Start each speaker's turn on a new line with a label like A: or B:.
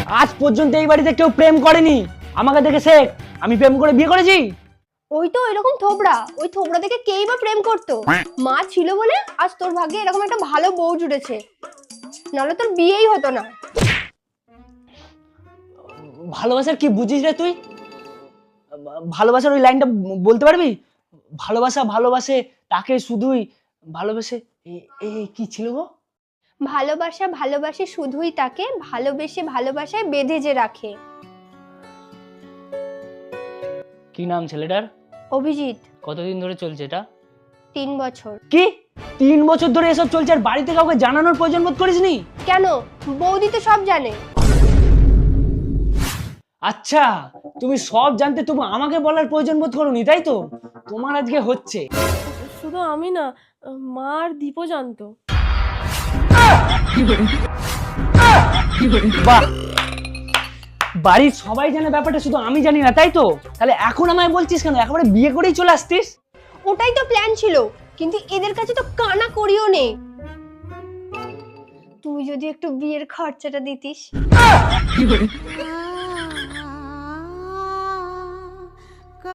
A: আজ পর্যন্ত এই বাড়িতে কেউ প্রেম করেনি, আমাকে দেখে শেখ। আমি প্রেম করে বিয়ে করেছি?
B: ওই তো এরকম থোবড়া, ওই থোবড়া দেখে কেই বা প্রেম করতো? মা ছিল বলে আজ তোর ভাগ্যে এরকম একটা ভালো বউ জুটেছে, নাহলে তোর বিয়েই হতো না।
A: ভালোবাসার কি বুঝিস রে তুই? ভালোবাসার ওই লাইনটা বলতে পারবি? ভালোবাসা ভালোবাসে তাকে শুধুই ভালোবেসে কি ছিল গো?
B: ভালোবাসা ভালোবাসে শুধুই তাকে ভালোবেসে ভালোবাসায় বেঁধে যে রাখে।
A: কি নাম ছেলেটার?
B: অভিজিৎ।
A: কতদিন ধরে চলছে এটা?
B: 3 বছর।
A: কি 3 বছর ধরে এসব চলছে আর বাড়িতে কাউকে জানানোর প্রয়োজন বোধ করিসনি?
B: কেন, বৌদি তো সব জানে।
A: আচ্ছা, তুমি সব জানতে তবু আমাকে বলার প্রয়োজন বোধ করোনি, তাই তো? তোমার আজকে হচ্ছে।
C: শুধু আমি না, মা আর দীপও জানতো।
A: বাহ, বাড়ির সবাই জানে ব্যাপারটা, শুধু আমি জানি না, তাই তো? তাহলে এখন আমায় বলছিস কেন? একেবারে বিয়ে করেই চলে আসতিস।
B: ওটাই তো প্ল্যান ছিল, কিন্তু এদের কাছে তো কানা করিও নেই। তুই যদি একটু বিয়ের খরচাটা দিতিস।